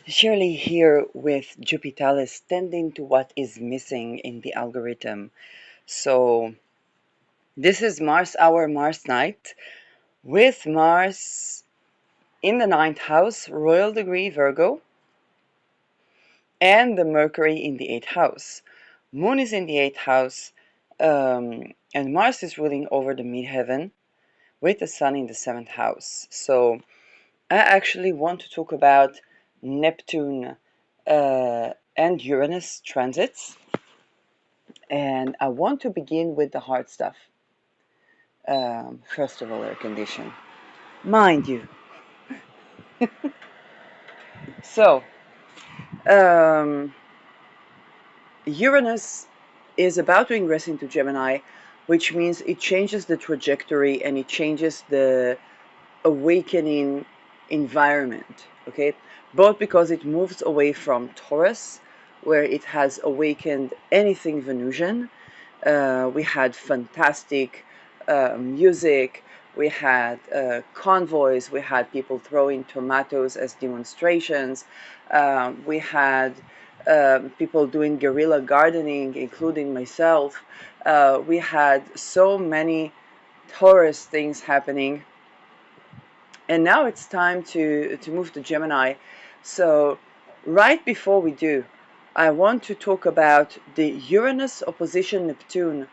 Surely here with Jupitalis tending to what is missing in the algorithm. So this is Mars hour, Mars night, with Mars in the ninth house, royal degree Virgo, and the Mercury in the eighth house. Moon is in the eighth house, and Mars is ruling over the midheaven with the Sun in the seventh house. So I actually want to talk about Neptune and Uranus transits, and I want to begin with the hard stuff. First of all, air condition, mind you. So, um, Uranus is about to ingress into Gemini, which means it changes the trajectory and it changes the awakening environment, okay? Both because it moves away from Taurus, where it has awakened anything Venusian. We had fantastic music, we had convoys, we had people throwing tomatoes as demonstrations, we had people doing guerrilla gardening, including myself. We had so many Taurus things happening, and now it's time to move to Gemini. So right before we do, I want to talk about the Uranus opposition Neptune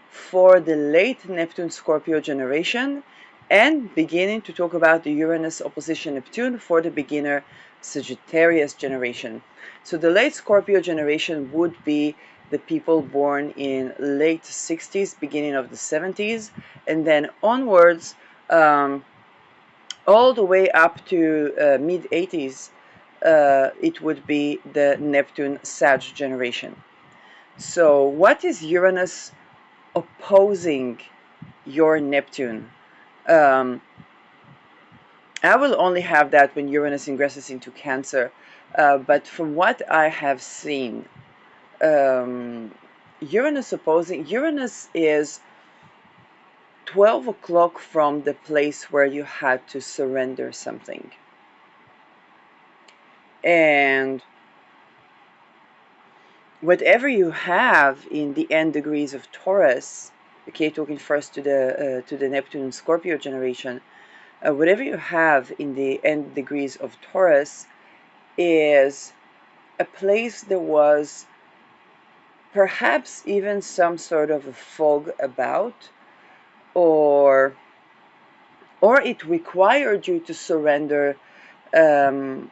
for the late Neptune Scorpio generation, and beginning to talk about the Uranus opposition Neptune for the beginner Sagittarius generation. So the late Scorpio generation would be the people born in late 60s, beginning of the 70s, and then onwards, all the way up to mid 80s, it would be the Neptune Sag generation. So, what is Uranus opposing your Neptune? Um, I will only have that when Uranus ingresses into Cancer, but from what I have seen, Uranus is 12 o'clock from the place where you had to surrender something. And whatever you have in the end degrees of Taurus, okay, talking first to the Neptune and Scorpio generation, whatever you have in the end degrees of Taurus is a place there was perhaps even some sort of a fog about, or it required you to surrender the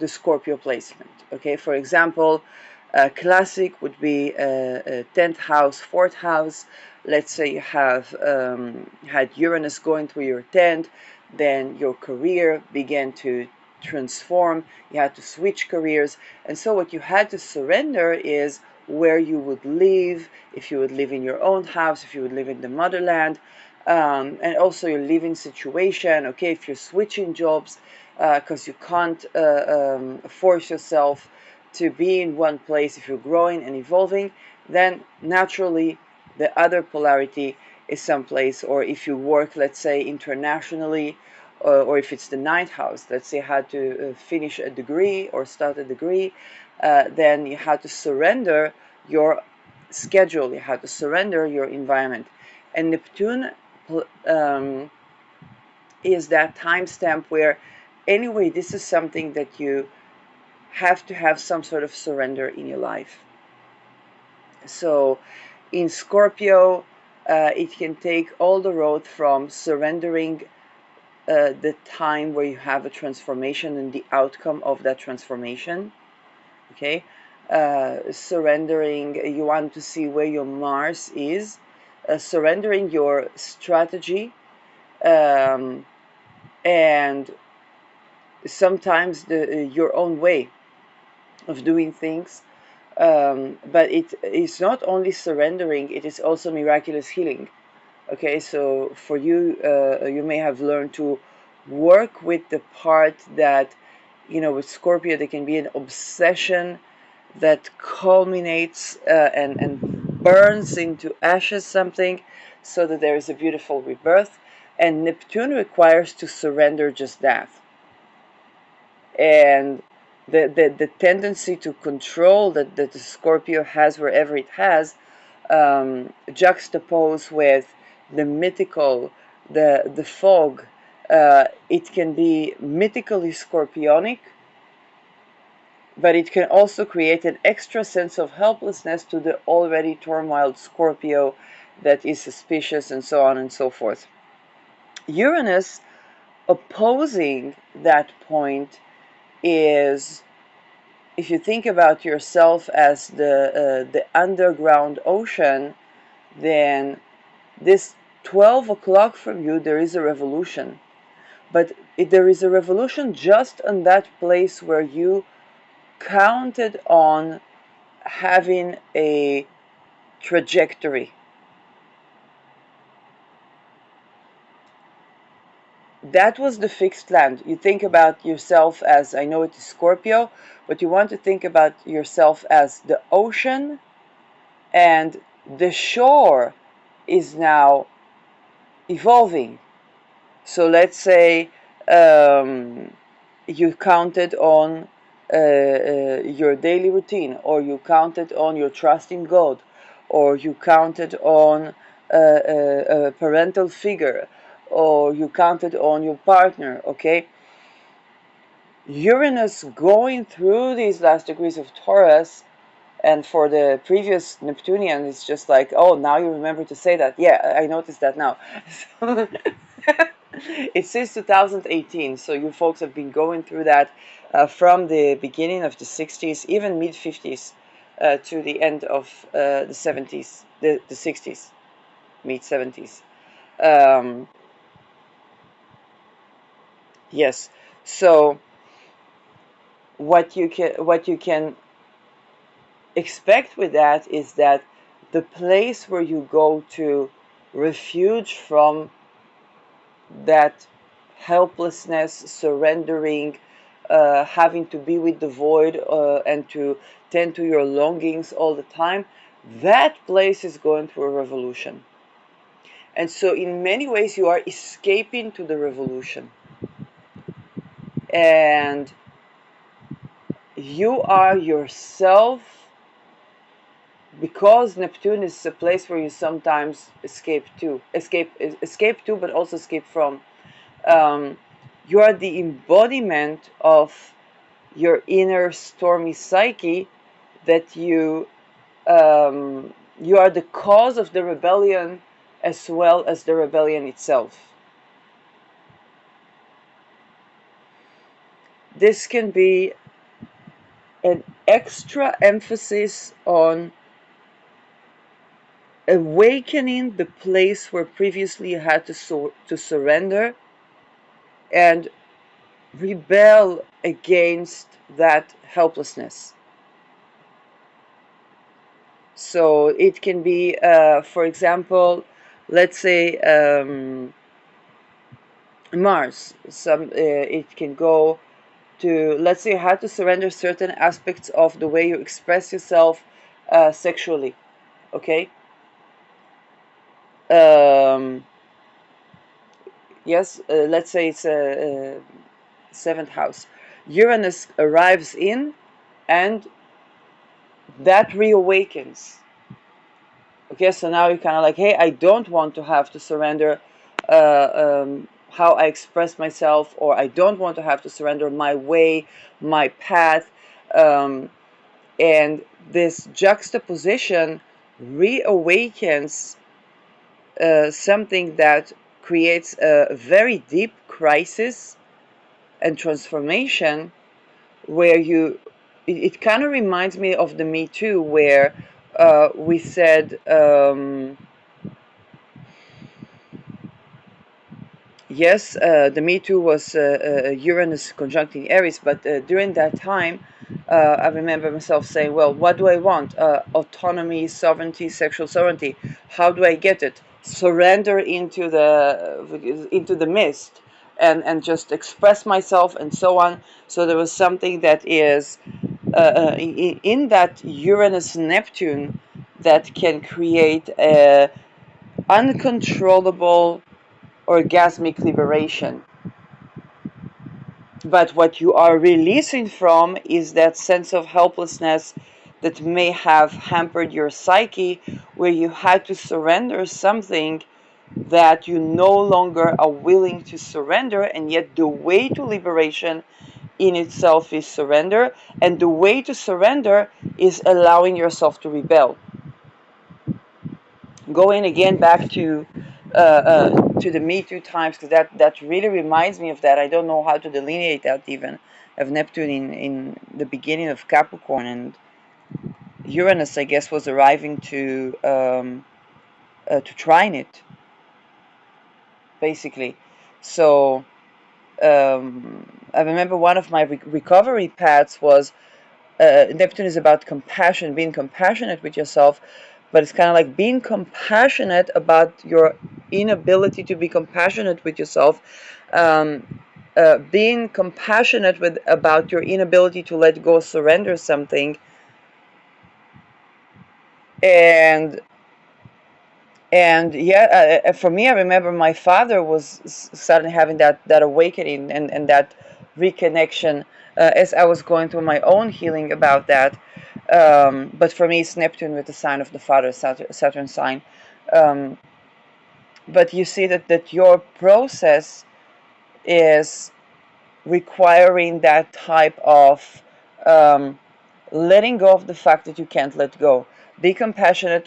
Scorpio placement. Okay, for example, classic would be a 10th house, 4th house. Let's say you have had Uranus going through your 10th, then your career began to transform. You had to switch careers, and so what you had to surrender is where you would live, if you would live in your own house, if you would live in the motherland, and also your living situation. Okay, if you're switching jobs because you can't force yourself to be in one place, if you're growing and evolving, then naturally the other polarity is someplace. Or if you work, let's say, internationally, or if it's the ninth house, let's say, had to finish a degree or start a degree, then you had to surrender your schedule, you had to surrender your environment. And Neptune is that timestamp where, anyway, this is something that you have to have some sort of surrender in your life. So in Scorpio, it can take all the road from surrendering the time where you have a transformation and the outcome of that transformation. Okay, surrendering, you want to see where your Mars is, surrendering your strategy, um, and sometimes your own way of doing things. But it is not only surrendering, it is also miraculous healing. Okay, so for you, you may have learned to work with the part that, with Scorpio, there can be an obsession that culminates and burns into ashes something, so that there is a beautiful rebirth. And Neptune requires to surrender just that. and the tendency to control that the Scorpio has wherever it has, juxtaposed with the mythical, the fog. It can be mythically scorpionic, but it can also create an extra sense of helplessness to the already turmoiled Scorpio that is suspicious, and so on and so forth. Uranus opposing that point is, if you think about yourself as the underground ocean, then this 12 o'clock from you, there is a revolution. But there is a revolution just on that place where you counted on having a trajectory. That was the fixed land. You think about yourself as, I know it is Scorpio, but you want to think about yourself as the ocean, and the shore is now evolving. So let's say you counted on your daily routine, or you counted on your trust in God, or you counted on a parental figure, or you counted on your partner, okay? Uranus going through these last degrees of Taurus, and for the previous Neptunian, it's just like, oh, now you remember to say that. Yeah, I noticed that now. So it's since 2018, so you folks have been going through that from the beginning of the 60s, even mid 50s, to the end of the 70s, the 60s, mid 70s. Yes. So what you can expect with that is that the place where you go to refuge from that helplessness, surrendering, having to be with the void, and to tend to your longings all the time, that place is going through a revolution. And so, in many ways, you are escaping to the revolution. And you are yourself, because Neptune is a place where you sometimes escape to, but also escape from. You are the embodiment of your inner stormy psyche, that you are the cause of the rebellion as well as the rebellion itself. This can be an extra emphasis on awakening the place where previously you had to surrender and rebel against that helplessness. So it can be, for example, let's say Mars. It can go to, let's say, how to surrender certain aspects of the way you express yourself sexually. Okay. Um, yes. Let's say it's a seventh house. Uranus arrives in, and that reawakens. Okay, so now you're kind of like, hey, I don't want to have to surrender how I express myself, or I don't want to have to surrender my way, my path. And this juxtaposition reawakens something that creates a very deep crisis and transformation, where it kind of reminds me of the Me Too, where we said, yes, the Me Too was Uranus conjuncting Aries, but during that time, I remember myself saying, well, what do I want? Autonomy, sovereignty, sexual sovereignty. How do I get it? Surrender into the mist, and just express myself, and so on. So there was something that is in that Uranus Neptune that can create a uncontrollable orgasmic liberation. But what you are releasing from is that sense of helplessness that may have hampered your psyche, where you had to surrender something that you no longer are willing to surrender, and yet the way to liberation in itself is surrender, and the way to surrender is allowing yourself to rebel. Going again back to the Me Too times, because that really reminds me of that. I don't know how to delineate that even, of Neptune in the beginning of Capricorn, and Uranus, I guess, was arriving to trine it, basically. So I remember one of my recovery paths was Neptune is about compassion, being compassionate with yourself, but it's kind of like being compassionate about your inability to be compassionate with yourself, being compassionate about your inability to let go, surrender something, and yeah, for me, I remember my father was suddenly having that awakening and that reconnection as I was going through my own healing about that. But for me, it's Neptune with the sign of the father, Saturn sign. Um, but you see that your process is requiring that type of letting go of the fact that you can't let go. Be compassionate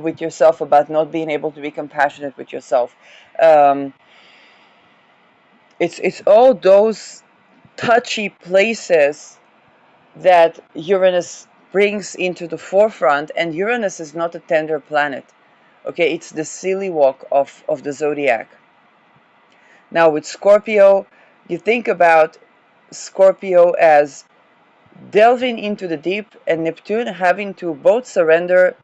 with yourself about not being able to be compassionate with yourself. Um, it's all those touchy places that Uranus brings into the forefront, and Uranus is not a tender planet. Okay, it's the silly walk of the zodiac. Now with Scorpio, you think about Scorpio as delving into the deep, and Neptune having to both surrender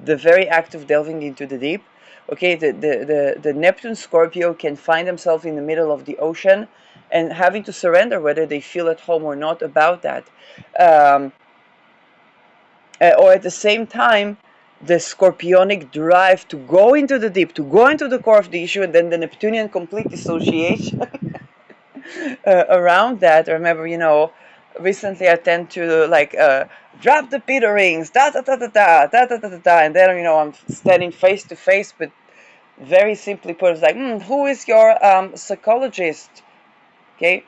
the very act of delving into the deep. Okay, the Neptune Scorpio can find themselves in the middle of the ocean and having to surrender whether they feel at home or not about that. Um, or at the same time, the scorpionic drive to go into the deep, to go into the core of the issue, and then the Neptunian complete dissociation around that. I remember, recently I tend to like drop the Peter rings, da da da da da da da da da da, and then I'm standing face to face, but very simply put, it's like, who is your psychologist? Okay,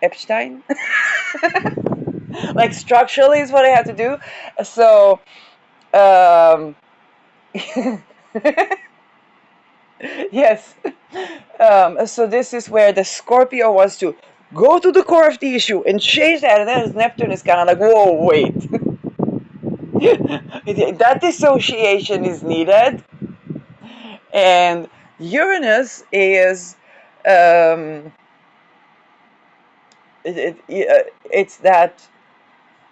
Epstein. Like structurally is what I have to do. So, um, yes. So this is where the Scorpio wants to go to the core of the issue and change that, and then Neptune is kind of like, whoa, wait. That dissociation is needed, and Uranus is um, it's that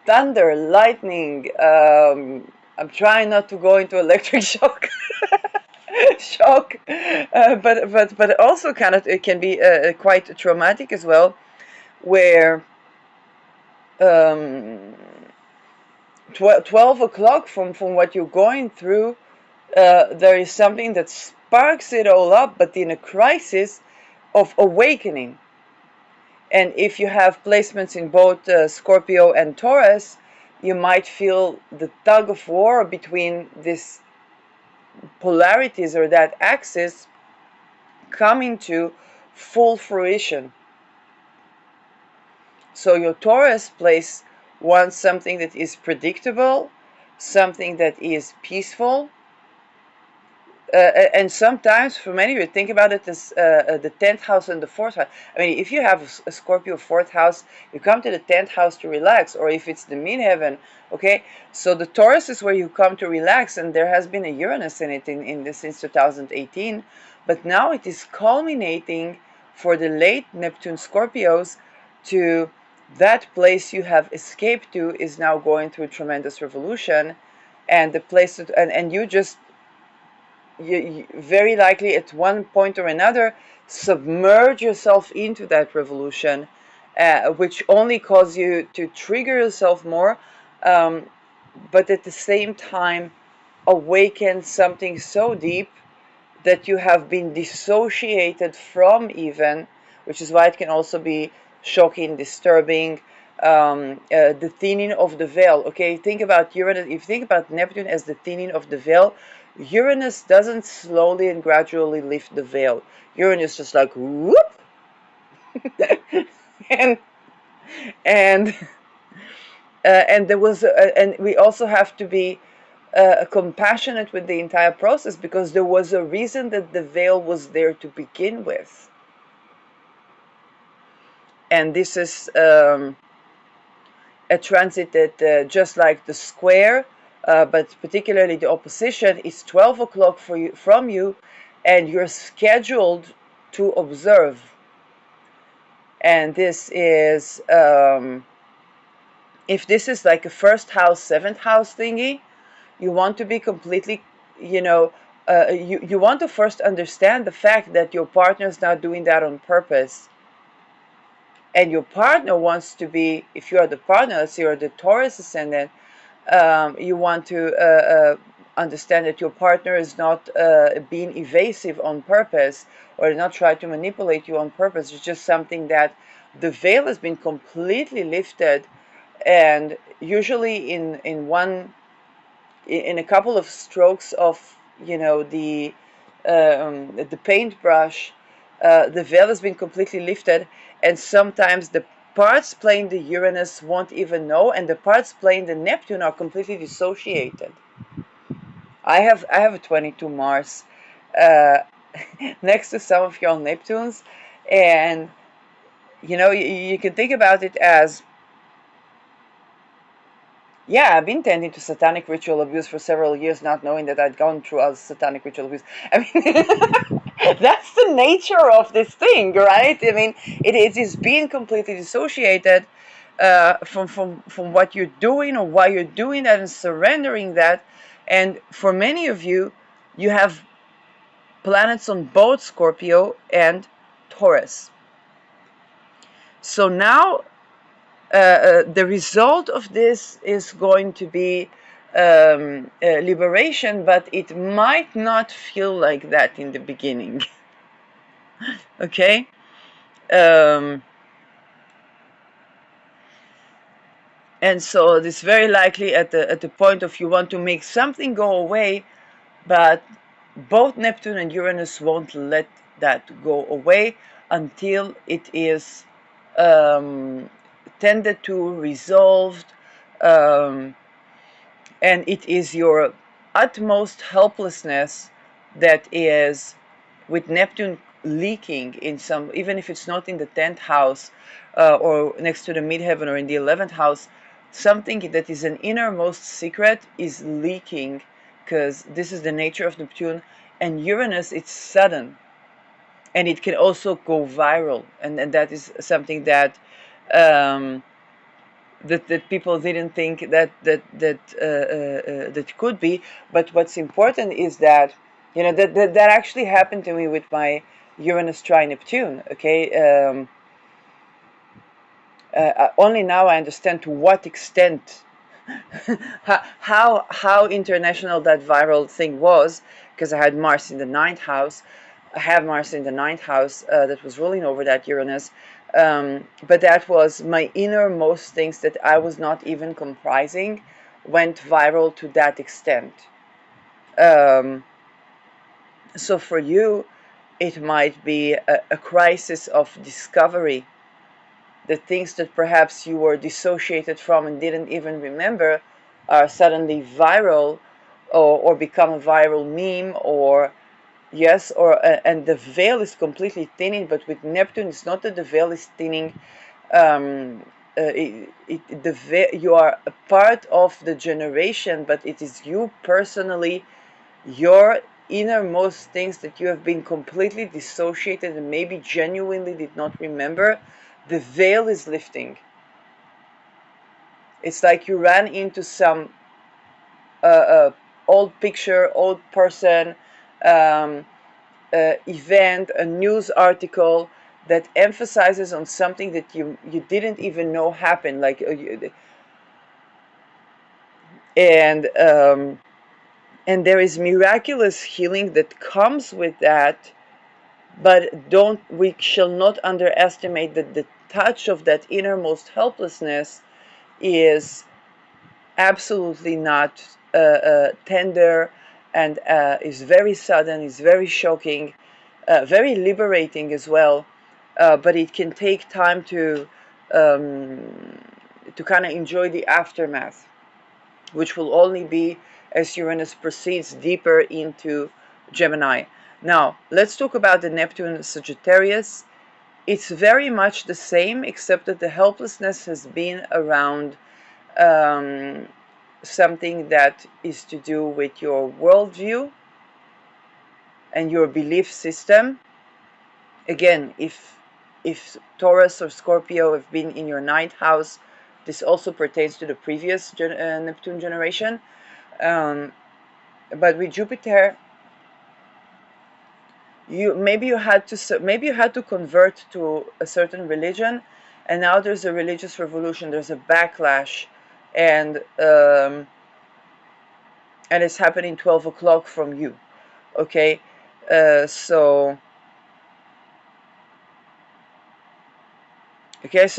thunder, lightning. I'm trying not to go into electric shock. Shock, but also kind of it can be quite traumatic as well, where um, 12 o'clock from what you're going through, there is something that sparks it all up, but in a crisis of awakening. And if you have placements in both Scorpio and Taurus, you might feel the tug of war between these polarities or that axis coming to full fruition. So your Taurus place wants something that is predictable, something that is peaceful, and sometimes for many of you, think about it as the 10th house and the 4th house. I mean, if you have a Scorpio 4th house, you come to the 10th house to relax, or if it's the midheaven, okay? So the Taurus is where you come to relax, and there has been a Uranus in it in this since 2018, but now it is culminating for the late Neptune Scorpios to that place you have escaped to is now going through tremendous revolution, and the place that, and you just you very likely at one point or another submerge yourself into that revolution, which only causes you to trigger yourself more, but at the same time awaken something so deep that you have been dissociated from even, which is why it can also be shocking, disturbing. The thinning of the veil. Okay, think about Uranus. If you think about Neptune as the thinning of the veil, Uranus doesn't slowly and gradually lift the veil. Uranus just like whoop, and and and there was and we also have to be compassionate with the entire process, because there was a reason that the veil was there to begin with. And this is a transit that, just like the square, but particularly the opposition, is 12 o'clock for you, from you, and you're scheduled to observe. And this is, if this is like a first house, seventh house thingy, you want to be completely, you know, you want to first understand the fact that your partner is not doing that on purpose. And your partner wants to be, if you are the partner, let's say you're the Taurus ascendant, you want to understand that your partner is not being evasive on purpose, or not try to manipulate you on purpose. It's just something that the veil has been completely lifted, and usually in a couple of strokes of, the paintbrush, the veil has been completely lifted, and sometimes the parts playing the Uranus won't even know, and the parts playing the Neptune are completely dissociated. I have a 22 Mars uh, next to some of your Neptunes, and you can think about it as, yeah, I've been tending to satanic ritual abuse for several years, not knowing that I'd gone through a satanic ritual abuse. I mean, that's the nature of this thing, right? I mean, it is being completely dissociated from what you're doing or why you're doing that, and surrendering that. And for many of you, you have planets on both Scorpio and Taurus. So now the result of this is going to be liberation, but it might not feel like that in the beginning. Okay? Um, and so it's very likely at the point of you want to make something go away, but both Neptune and Uranus won't let that go away until it is tended to, resolved, um, and it is your utmost helplessness that is, with Neptune leaking in some, even if it's not in the 10th house, or next to the midheaven, or in the 11th house, something that is an innermost secret is leaking, because this is the nature of Neptune. And Uranus, it's sudden, and it can also go viral, and that is something that that people didn't think that could be. But what's important is that, that actually happened to me with my Uranus tri Neptune. Okay, only now I understand to what extent how international that viral thing was, because I had Mars in the ninth house. I have Mars in the ninth house that was ruling over that Uranus. But that was my innermost things that I was not even comprising went viral to that extent. So for you, it might be a crisis of discovery. The things that perhaps you were dissociated from and didn't even remember are suddenly viral, or become a viral meme, or yes, or and the veil is completely thinning. But with Neptune, it's not that the veil is thinning. You are a part of the generation, but it is you personally, your innermost things that you have been completely dissociated and maybe genuinely did not remember. The veil is lifting. It's like you ran into some old picture, old person, um, event, a news article that emphasizes on something that you didn't even know happened, like and there is miraculous healing that comes with that, But we shall not underestimate that the touch of that innermost helplessness is absolutely not tender, and is very sudden, is very shocking, very liberating as well. But it can take time to kind of enjoy the aftermath, which will only be as Uranus proceeds deeper into Gemini. Now, let's talk about the Neptune Sagittarius. It's very much the same, except that the helplessness has been around something that is to do with your worldview and your belief system. Again, if Taurus or Scorpio have been in your ninth house, this also pertains to the previous Neptune generation. But with Jupiter, maybe you had to convert to a certain religion, and now there's a religious revolution, there's a backlash, and it's happening 12 o'clock from you. Okay, so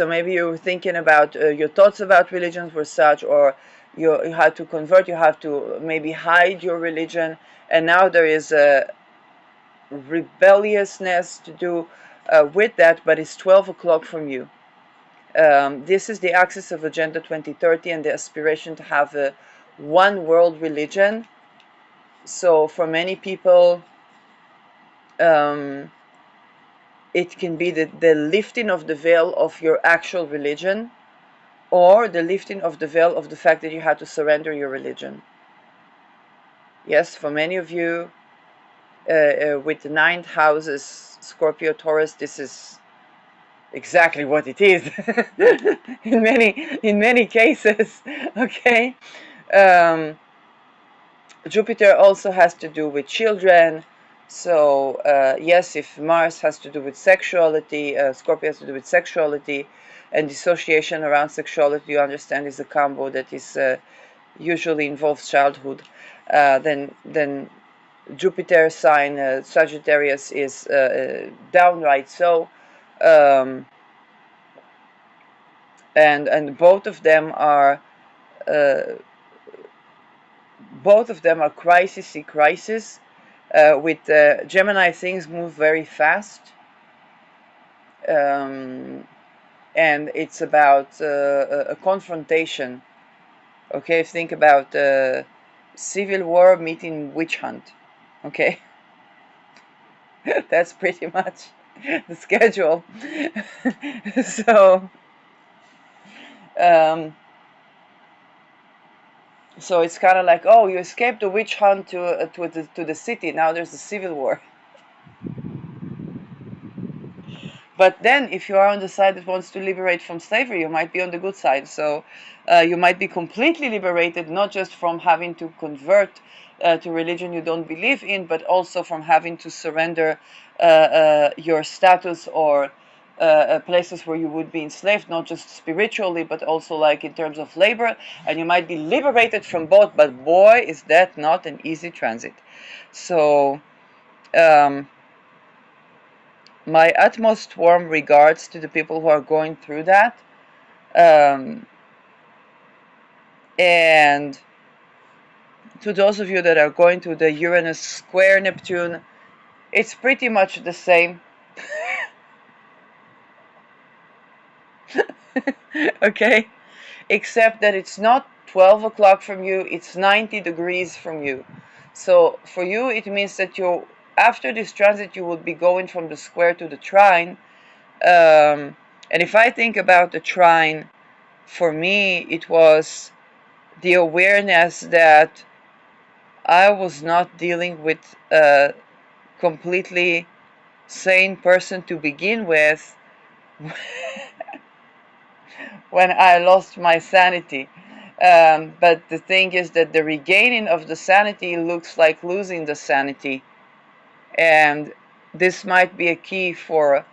maybe you're thinking about your thoughts about religions were such, or you had to convert, you have to maybe hide your religion, and now there is a rebelliousness to do with that, but it's 12 o'clock from you. This is the axis of Agenda 2030 and the aspiration to have a one world religion. So for many people, it can be the lifting of the veil of your actual religion, or the lifting of the veil of the fact that you had to surrender your religion. Yes, for many of you, with the ninth houses, Scorpio, Taurus, this is exactly what it is in many cases. Okay. Jupiter also has to do with children. So yes, if Mars has to do with sexuality, Scorpio has to do with sexuality, and dissociation around sexuality, you understand, is a combo that is usually involves childhood. Then Jupiter sign Sagittarius is downright so, and both of them are crisis. With Gemini, things move very fast, and it's about a confrontation. Okay, think about civil war meeting witch hunt. Okay, that's pretty much the schedule. So it's kind of like, oh, you escaped the witch hunt to the city. Now there's a civil war. But then, if you are on the side that wants to liberate from slavery, you might be on the good side. So you might be completely liberated, not just from having to convert to religion you don't believe in, but also from having to surrender your status or places where you would be enslaved, not just spiritually, but also like in terms of labor. And you might be liberated from both, but boy, is that not an easy transit. So my utmost warm regards to the people who are going through that. And to those of you that are going through the Uranus square Neptune, it's pretty much the same. Okay? Except that it's not 12 o'clock from you, it's 90 degrees from you. So for you, it means that after this transit, you will be going from the square to the trine. And if I think about the trine, for me, it was the awareness that I was not dealing with a completely sane person to begin with when I lost my sanity. But the thing is that the regaining of the sanity looks like losing the sanity. And this might be a key for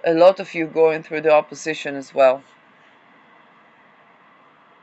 a lot of you going through the opposition as well.